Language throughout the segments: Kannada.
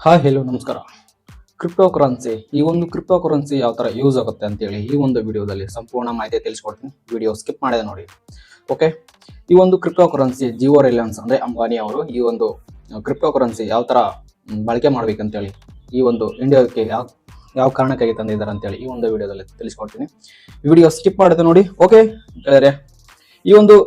ಹಾಯ್ ಹೆಲೋ ನಮಸ್ಕಾರ. ಕ್ರಿಪ್ಟೋ ಕರೆನ್ಸಿ, ಈ ಒಂದು ಕ್ರಿಪ್ಟೋ ಕರೆನ್ಸಿ ಯಾವ ಥರ ಯೂಸ್ ಆಗುತ್ತೆ ಅಂತೇಳಿ ಈ ಒಂದು ವಿಡಿಯೋದಲ್ಲಿ ಸಂಪೂರ್ಣ ಮಾಹಿತಿ ತಿಳಿಸ್ಕೊಡ್ತೀನಿ. ವಿಡಿಯೋ ಸ್ಕಿಪ್ ಮಾಡಿದೆ ನೋಡಿ. ಓಕೆ, ಈ ಒಂದು ಕ್ರಿಪ್ಟೋ ಕರೆನ್ಸಿ ಜಿಯೋ ರಿಲಯನ್ಸ್ ಅಂದರೆ ಅಂಬಾನಿ ಅವರು ಈ ಒಂದು ಕ್ರಿಪ್ಟೋ ಕರೆನ್ಸಿ ಯಾವ ಥರ ಬಳಕೆ ಮಾಡ್ಬೇಕಂತೇಳಿ ಈ ಒಂದು ಇಂಡಿಯಾಕ್ಕೆ ಯಾವ ಕಾರಣಕ್ಕಾಗಿ ತಂದಿದ್ದಾರೆ ಅಂತೇಳಿ ಈ ಒಂದು ವಿಡಿಯೋದಲ್ಲಿ ತಿಳಿಸ್ಕೊಡ್ತೀನಿ. ವಿಡಿಯೋ ಸ್ಕಿಪ್ ಮಾಡಿದೆ ನೋಡಿ. ಓಕೆ ಗೆಳೆಯರೆ, ಈ ಒಂದು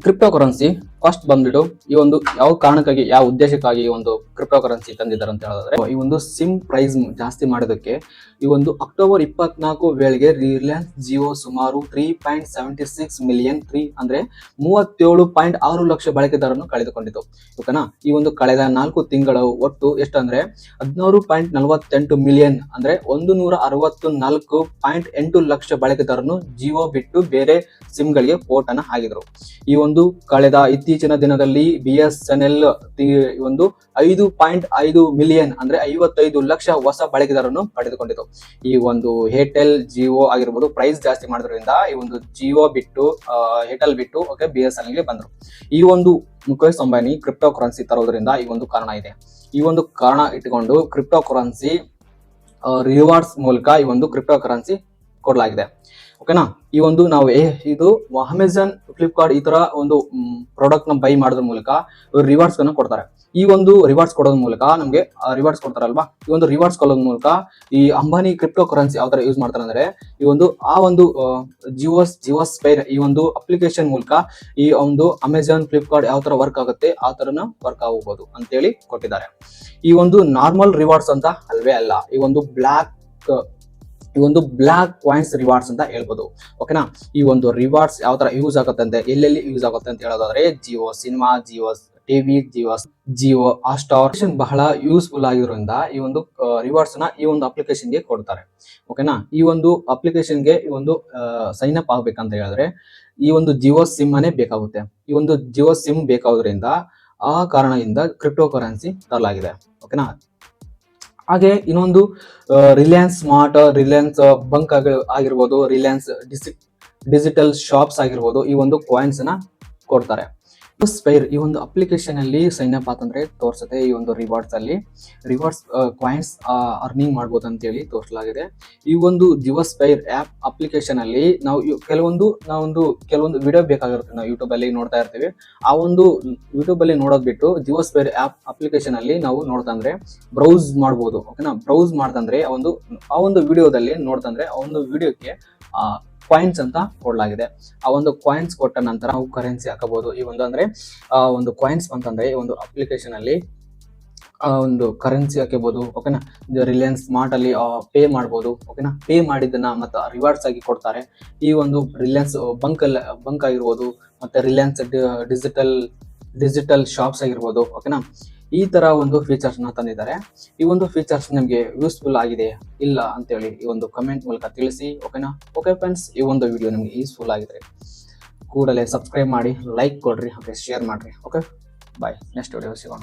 ಕ್ರಿಪ್ಟೋ ಕರೆನ್ಸಿ ಫಸ್ಟ್ ಬಂದ್ಬಿಟ್ಟು ಈ ಒಂದು ಯಾವ ಕಾರಣಕ್ಕಾಗಿ ಯಾವ ಉದ್ದೇಶಕ್ಕಾಗಿ ಈ ಒಂದು ಕ್ರಿಪ್ಟೋ ಕರೆನ್ಸಿ ತಂದಿದ್ದಾರೆ ಅಂತ ಹೇಳಿದ್ರೆ, ಈ ಒಂದು ಸಿಮ್ ಪ್ರೈಸ್ ಜಾಸ್ತಿ ಮಾಡೋದಕ್ಕೆ ಈ ಒಂದು ಅಕ್ಟೋಬರ್ 24 ವೇಳೆಗೆ ರಿಲಯನ್ಸ್ ಜಿಯೋ ಸುಮಾರು 3.76 ಮಿಲಿಯನ್ ಅಂದ್ರೆ 37.6 ಲಕ್ಷ ಬಳಕೆದಾರನ್ನು ಕಳೆದುಕೊಂಡಿತು. ಓಕೆನಾ, ಈ ಒಂದು ಕಳೆದ 4 ತಿಂಗಳು ಒಟ್ಟು ಎಷ್ಟಂದ್ರೆ 16.48 ಮಿಲಿಯನ್ ಅಂದ್ರೆ 164.8 ಲಕ್ಷ ಬಳಕೆದಾರನ್ನು ಜಿಯೋ ಬಿಟ್ಟು ಬೇರೆ ಸಿಮ್ಗಳಿಗೆ ಪೋರ್ಟ್ ಅನ್ನ ಆಗಿದ್ರು. ಈ ಒಂದು ಕಳೆದ ಇತ್ತೀಚಿನ ದಿನದಲ್ಲಿ BSNL ಒಂದು 5.5 ಮಿಲಿಯನ್ ಅಂದ್ರೆ 55 ಲಕ್ಷ ಹೊಸ ಬಳಕೆದಾರನ್ನು ಪಡೆದುಕೊಂಡಿತು. ಈ ಒಂದು ಏರ್ಟೆಲ್ ಜಿಯೋ ಆಗಿರ್ಬೋದು ಪ್ರೈಸ್ ಜಾಸ್ತಿ ಮಾಡೋದ್ರಿಂದ ಈ ಒಂದು ಜಿಯೋ ಬಿಟ್ಟು ಏರ್ಟೆಲ್ ಬಿಟ್ಟು BSNL ಗೆ ಬಂದ್ರು. ಈ ಒಂದು ಮುಖೇಶ್ ಅಂಬಾನಿ ಕ್ರಿಪ್ಟೋ ಕರೆನ್ಸಿ ತರೋದ್ರಿಂದ ಈ ಒಂದು ಕಾರಣ ಇದೆ. ಈ ಒಂದು ಕಾರಣ ಇಟ್ಟುಕೊಂಡು ಕ್ರಿಪ್ಟೋ ಕರೆನ್ಸಿ ರಿವಾರ್ಡ್ಸ್ ಮೂಲಕ ಈ ಒಂದು ಕ್ರಿಪ್ಟೋ ಕರೆನ್ಸಿ ಕೊಡಲಾಗಿದೆ. ಓಕೆನಾ, ಈ ಒಂದು ನಾವು ಇದು ಅಮೆಜಾನ್, ಫ್ಲಿಪ್ಕಾರ್ಟ್ ಈ ತರ ಒಂದು ಪ್ರಾಡಕ್ಟ್ ನ ಬೈ ಮಾಡೋದ್ರ ಮೂಲಕ ರಿವಾರ್ಡ್ಸ್ ಅನ್ನು ಕೊಡ್ತಾರೆ. ಈ ಒಂದು ರಿವಾರ್ಡ್ಸ್ ಕೊಡೋದ್ರ ಮೂಲಕ ನಮ್ಗೆ ರಿವಾರ್ಡ್ಸ್ ಕೊಡ್ತಾರಲ್ವಾ, ಈ ಒಂದು ರಿವಾರ್ಡ್ಸ್ ಕೊಡೋದ್ರ ಮೂಲಕ ಈ ಅಂಬಾನಿ ಕ್ರಿಪ್ಟೋ ಕರೆನ್ಸಿ ಯಾವ ತರ ಯೂಸ್ ಮಾಡ್ತಾರೆ ಅಂದ್ರೆ ಈ ಒಂದು ಜಿಯೋ ಸ್ಪೈರ್ ಈ ಒಂದು ಅಪ್ಲಿಕೇಶನ್ ಮೂಲಕ ಈ ಒಂದು ಅಮೆಜಾನ್, ಫ್ಲಿಪ್ಕಾರ್ಟ್ ಯಾವ ತರ ವರ್ಕ್ ಆಗುತ್ತೆ ಆ ತರನ ವರ್ಕ್ ಆಗಬಹುದು ಅಂತೇಳಿ ಕೊಟ್ಟಿದ್ದಾರೆ. ಈ ಒಂದು ನಾರ್ಮಲ್ ರಿವಾರ್ಡ್ಸ್ ಅಂತ ಅಲ್ವೇ ಅಲ್ಲ, ಈ ಒಂದು ಬ್ಲಾಕ್ ಕಾಯಿನ್ಸ್ ರಿವಾರ್ಡ್ಸ್ ಅಂತ ಹೇಳ್ಬೋದು. ಓಕೆನಾ, ಈ ಒಂದು ರಿವಾರ್ಡ್ಸ್ ಯಾವ ತರ ಯೂಸ್ ಆಗುತ್ತೆ ಅಂತ ಎಲ್ಲೆಲ್ಲಿ ಯೂಸ್ ಆಗುತ್ತೆ ಅಂತ ಹೇಳೋದಾದ್ರೆ Jio cinema, Jio TV, Jio Hotstar ಬಹಳ ಯೂಸ್ಫುಲ್ ಆಗಿರೋದ್ರಿಂದ ಈ ಒಂದು ರಿವಾರ್ಡ್ಸ್ ನ ಈ ಒಂದು ಅಪ್ಲಿಕೇಶನ್ ಗೆ ಕೊಡ್ತಾರೆ. ಓಕೆನಾ, ಈ ಒಂದು ಅಪ್ಲಿಕೇಶನ್ ಗೆ ಈ ಒಂದು ಸೈನ್ ಅಪ್ ಆಗ್ಬೇಕಂತ ಹೇಳಿದ್ರೆ ಈ ಒಂದು ಜಿಯೋ ಸಿಮ್ ಅನೇ ಬೇಕಾಗುತ್ತೆ. ಈ ಒಂದು ಜಿಯೋ ಸಿಮ್ ಬೇಕಾಗೋದ್ರಿಂದ ಆ ಕಾರಣದಿಂದ ಕ್ರಿಪ್ಟೋ ಕರೆನ್ಸಿ ತರಲಾಗಿದೆ. ಓಕೆನಾ, ಹಾಗೆ ಇನ್ನೊಂದು ರಿಲಯನ್ಸ್ ಸ್ಮಾರ್ಟ್, ರಿಲಯನ್ಸ್ ಬಂಕ್ ಆಗಿರ್ಬೋದು, ರಿಲಯನ್ಸ್ ಡಿಜಿಟಲ್ ಶಾಪ್ಸ್ ಆಗಿರ್ಬೋದು ಈ ಒಂದು ಕಾಯಿನ್ಸ್ ನ ಕೊಡ್ತಾರೆ. ಸ್ಪೈರ್ ಈ ಒಂದು ಅಪ್ಲಿಕೇಶನ್ ಅಲ್ಲಿ ಸೈನ್ ಅಪ್ ಆತಂದ್ರೆ ತೋರಿಸುತ್ತೆ ಈ ಒಂದು ರಿವಾರ್ಡ್ಸ್ ಕಾಯಿನ್ಸ್ ಅರ್ನಿಂಗ್ ಮಾಡ್ಬೋದು ಅಂತ ಹೇಳಿ ತೋರಿಸಲಾಗಿದೆ. ಈ ಒಂದು ಜಿಯೋ ಸ್ಪೈರ್ ಆಪ್ ಅಪ್ಲಿಕೇಶನ್ ಅಲ್ಲಿ ನಾವು ಕೆಲವೊಂದು ವಿಡಿಯೋ ಬೇಕಾಗಿರುತ್ತೆ, ನಾವು ಯೂಟ್ಯೂಬ್ ಅಲ್ಲಿ ನೋಡ್ತಾ ಇರ್ತೀವಿ. ಆ ಒಂದು ಯೂಟ್ಯೂಬ್ ಅಲ್ಲಿ ನೋಡೋದ್ ಬಿಟ್ಟು ಜಿಯೋ ಸ್ಪೈರ್ ಆಪ್ ಅಪ್ಲಿಕೇಶನ್ ಅಲ್ಲಿ ನಾವು ನೋಡ್ತಂದ್ರೆ ಬ್ರೌಸ್ ಮಾಡ್ಬೋದು. ಓಕೆನಾ, ಬ್ರೌಸ್ ಮಾಡ್ತಂದ್ರೆ ಆ ಒಂದು ವಿಡಿಯೋದಲ್ಲಿ ನೋಡ್ತಂದ್ರೆ ಆ ಒಂದು ವಿಡಿಯೋಕ್ಕೆ ಕಾಯಿನ್ಸ್ ಅಂತ ಕೊಡಲಾಗಿದೆ. ಆ ಒಂದು ಕಾಯಿನ್ಸ್ ಕೊಟ್ಟ ನಂತರ ನಾವು ಕರೆನ್ಸಿ ಹಾಕಬಹುದು. ಈ ಒಂದು ಅಂದ್ರೆ ಒಂದು ಕಾಯಿನ್ಸ್ ಅಂತಂದ್ರೆ ಒಂದು ಅಪ್ಲಿಕೇಶನ್ ಅಲ್ಲಿ ಒಂದು ಕರೆನ್ಸಿ ಹಾಕಬಹುದು. ಓಕೆನಾ, ರಿಲಯನ್ಸ್ ಸ್ಮಾರ್ಟ್ ಅಲ್ಲಿ ಪೇ ಮಾಡಬಹುದು. ಓಕೆನಾ, ಪೇ ಮಾಡಿದ್ದನ್ನ ಮತ್ತೆ ರಿವಾರ್ಡ್ಸ್ ಆಗಿ ಕೊಡ್ತಾರೆ. ಈ ಒಂದು ರಿಲಯನ್ಸ್ ಬಂಕ್ ಆಗಿರ್ಬೋದು, ಮತ್ತೆ ರಿಲಯನ್ಸ್ ಡಿಜಿಟಲ್ ಶಾಪ್ಸ್ ಆಗಿರ್ಬೋದು. ಓಕೆನಾ, ಈ ತರ ಒಂದು ಫೀಚರ್ಸ್ ನ ತಂದಿದ್ದಾರೆ. ಈ ಒಂದು ಫೀಚರ್ಸ್ ನಿಮಗೆ ಯೂಸ್ಫುಲ್ ಆಗಿದೆ ಇಲ್ಲ ಅಂತೇಳಿ ಈ ಒಂದು ಕಮೆಂಟ್ ಮೂಲಕ ತಿಳಿಸಿ. ಓಕೆನಾ, ಓಕೆ ಫ್ರೆಂಡ್ಸ್, ಈ ಒಂದು ವಿಡಿಯೋ ನಿಮಗೆ ಯೂಸ್ಫುಲ್ ಆಗಿದೆ ಕೂಡಲೇ ಸಬ್ಸ್ಕ್ರೈಬ್ ಮಾಡಿ, ಲೈಕ್ ಕೊಡ್ರಿ, ಓಕೆ ಶೇರ್ ಮಾಡ್ರಿ. ಓಕೆ ಬಾಯ್, ನೆಕ್ಸ್ಟ್ ವಿಡಿಯೋ ಸಿಗೋಣ.